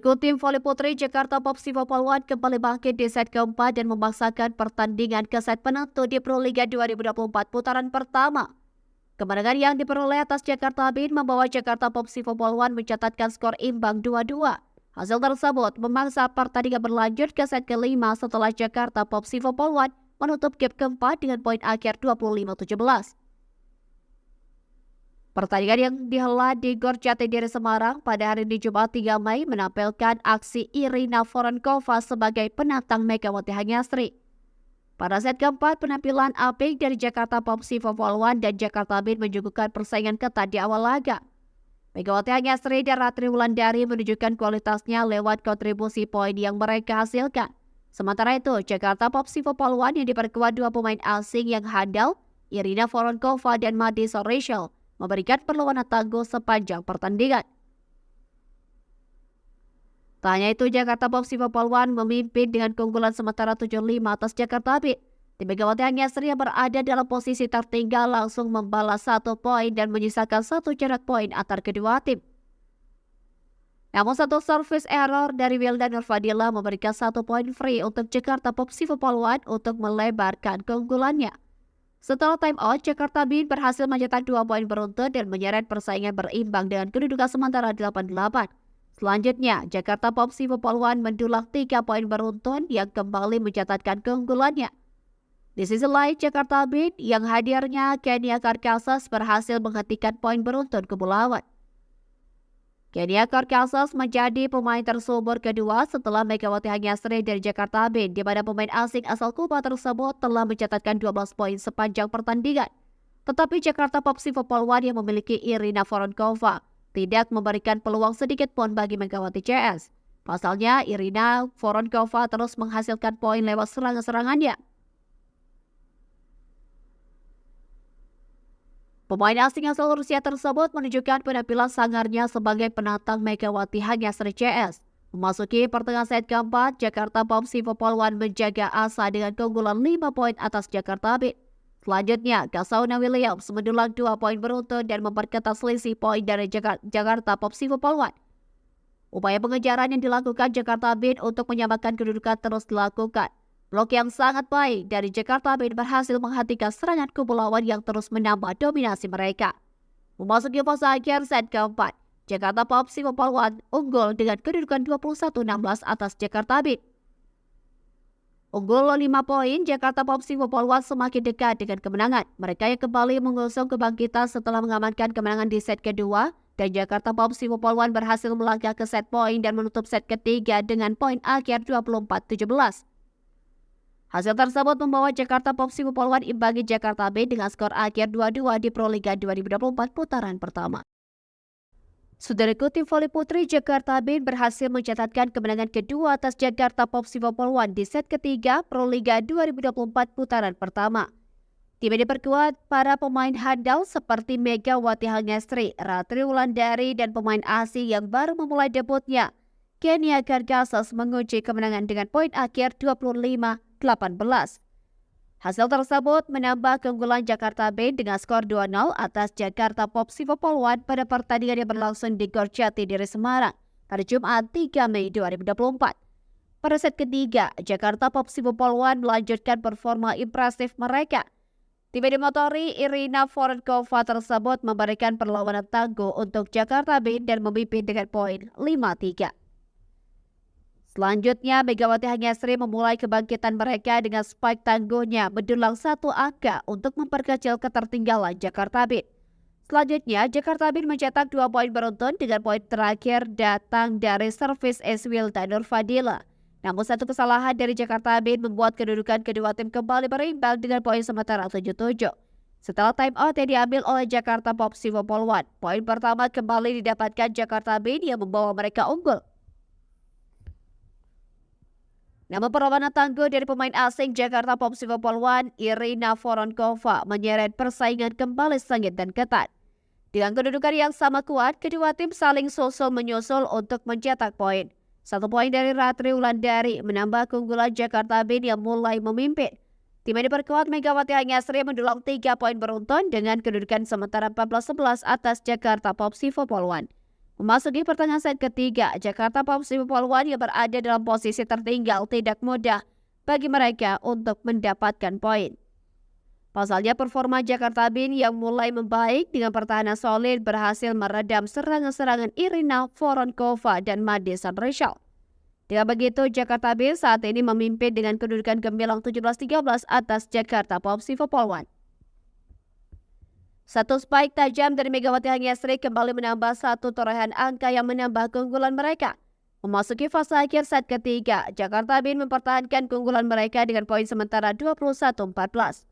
Tim voli putri Jakarta Popsivo Poluan kembali bangkit di set keempat dan memaksakan pertandingan ke set penentu di Pro Liga 2024 putaran pertama. Kemenangan yang diperoleh atas Jakarta Bin membawa Jakarta Popsivo Poluan mencatatkan skor imbang 2-2. Hasil tersebut memaksa pertandingan berlanjut ke set kelima setelah Jakarta Popsivo Poluan menutup game keempat dengan poin akhir 25-17. Pertandingan yang dihelat di Gor Jatidiri Semarang pada hari ini Jumat 3 Mei menampilkan aksi Irina Voronkova sebagai penantang Megawati Hanyastri. Pada set keempat, penampilan apik dari Jakarta Popsivo Poluan dan Jakarta Bin menyuguhkan persaingan ketat di awal laga. Megawati Hanyastri dan Ratri Wulandari menunjukkan kualitasnya lewat kontribusi poin yang mereka hasilkan. Sementara itu, Jakarta Popsivo Poluan yang diperkuat dua pemain asing yang handal, Irina Voronkova dan Madi Soreshel, memberikan perlawanan tangguh sepanjang pertandingan. Tak hanya itu, Jakarta Popsivo Poluan memimpin dengan keunggulan sementara 7-5 atas Jakarta Bin. Tim Megawati Hanyastri yang berada dalam posisi tertinggal langsung membalas 1 poin dan menyisakan 1 jarak poin antar kedua tim. Namun satu service error dari Wildan Nurfadila memberikan 1 poin free untuk Jakarta Popsivo Poluan untuk melebarkan keunggulannya. Setelah time out, Jakarta Bin berhasil mencetak 2 poin beruntun dan menyeret persaingan berimbang dengan kedudukan sementara 8-8. Selanjutnya, Jakarta Popsivo Poluan mendulang 3 poin beruntun yang kembali mencatatkan keunggulannya. Di sisi lain, Jakarta Bin yang hadirnya Kenia Karkasas berhasil menghentikan poin beruntun kubu lawan. Kenia Karkasas menjadi pemain tersubur kedua setelah Megawati Hanyastri dari Jakarta Bin, di mana pemain asing asal Kuba tersebut telah mencatatkan 12 poin sepanjang pertandingan. Tetapi Jakarta Popsivo Poluan yang memiliki Irina Voronkova tidak memberikan peluang sedikit pun bagi Megawati CS. Pasalnya, Irina Voronkova terus menghasilkan poin lewat serangan-serangannya. Pemain asing asal Rusia tersebut menunjukkan penampilan sangarnya sebagai penantang Megawati Hanyastri CS. Memasuki pertengahan set keempat, Jakarta Popsivo Poluan menjaga asa dengan keunggulan 5 poin atas Jakarta Bin. Selanjutnya, Kasauna Williams mendulang 2 poin beruntun dan memperketat selisih poin dari Jakarta Popsivo Poluan. Upaya pengejaran yang dilakukan Jakarta Bin untuk menyamakan kedudukan terus dilakukan. Blok yang sangat baik dari Jakarta Bin berhasil menghentikan serangan kubu lawan yang terus menambah dominasi mereka. Memasuki fase akhir set keempat, Jakarta Popsivo Poluan unggul dengan kedudukan 21-16 atas Jakarta Bin. Unggul 5 poin, Jakarta Popsivo Poluan semakin dekat dengan kemenangan. Mereka yang kembali mengusung kebangkitan setelah mengamankan kemenangan di set kedua, dan Jakarta Popsivo Poluan berhasil melangkah ke set poin dan menutup set ketiga dengan poin akhir 24-17. Hasil tersebut membawa Jakarta Popsivo Poluan imbangi Jakarta Bin dengan skor akhir 2-2 di Pro Liga 2024 putaran pertama. Saudaraku, tim voli putri Jakarta Bin berhasil mencatatkan kemenangan kedua atas Jakarta Popsivo Poluan di set ketiga Pro Liga 2024 putaran pertama. Tim ini diperkuat para pemain handal seperti Megawati Hanyastri, Ratri Wulandari, dan pemain asing yang baru memulai debutnya. Kenia Karkasas mengunci kemenangan dengan poin akhir 25-18. Hasil tersebut menambah keunggulan Jakarta Bin dengan skor 2-0 atas Jakarta Popsivo Poluan pada pertandingan yang berlangsung di Gor Jatidiri Semarang pada Jumat 3 Mei 2024. Pada set ketiga, Jakarta Popsivo Poluan melanjutkan performa impresif mereka. Tim yang dimotori Irina Voronkova tersebut memberikan perlawanan tangguh untuk Jakarta Bin dan memimpin dengan poin 5-3. Selanjutnya, Megawati Hanyastri memulai kebangkitan mereka dengan spike tangguhnya mendulang 1 angka untuk memperkecil ketertinggalan Jakarta Bin. Selanjutnya, Jakarta Bin mencetak 2 poin beruntun dengan poin terakhir datang dari servis Wildan Nurfadila. Namun satu kesalahan dari Jakarta Bin membuat kedudukan kedua tim kembali berimbang dengan poin sementara 7-7. Setelah time out yang diambil oleh Jakarta Popsivo Poluan, poin pertama kembali didapatkan Jakarta Bin yang membawa mereka unggul. Namun perlawanan tangguh dari pemain asing Jakarta Popsivo Poluan, Irina Voronkova, menyeret persaingan kembali sengit dan ketat. Dengan kedudukan yang sama kuat, kedua tim saling susul-menyusul untuk mencetak poin. 1 poin dari Ratri Wulandari menambah keunggulan Jakarta Bin yang mulai memimpin. Tim yang diperkuat Megawati Hanyastri mendulang 3 poin beruntun dengan kedudukan sementara 14-11 atas Jakarta Popsivo Poluan. Memasuki pertengahan set ketiga, Jakarta Pops Poluan yang berada dalam posisi tertinggal tidak mudah bagi mereka untuk mendapatkan poin. Pasalnya performa Jakarta Bin yang mulai membaik dengan pertahanan solid berhasil meredam serangan-serangan Irina Voronkova dan Madison Rachel. Dengan begitu, Jakarta Bin saat ini memimpin dengan kedudukan gemilang 17-13 atas Jakarta Pops Poluan. Satu spike tajam dari Megawati Hangyasri kembali menambah satu torehan angka yang menambah keunggulan mereka. Memasuki fase akhir set ketiga, Jakarta Bin mempertahankan keunggulan mereka dengan poin sementara 21-14.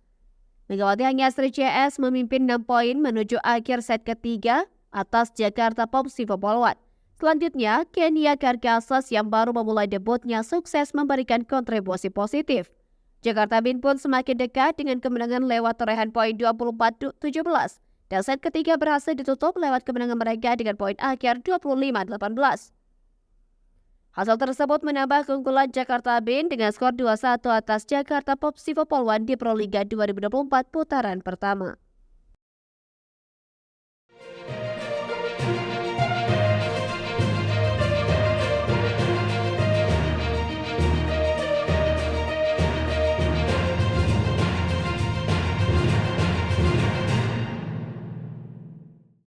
Megawati Hangyasri CS memimpin 6 poin menuju akhir set ketiga atas Jakarta Pops Poluan. Selanjutnya, Kenia Karkasas yang baru memulai debutnya sukses memberikan kontribusi positif. Jakarta Bin pun semakin dekat dengan kemenangan lewat torehan poin 24-17 dan set ketiga berhasil ditutup lewat kemenangan mereka dengan poin akhir 25-18. Hasil tersebut menambah keunggulan Jakarta Bin dengan skor 2-1 atas Jakarta Pops Poluan di Proliga 2024 putaran pertama.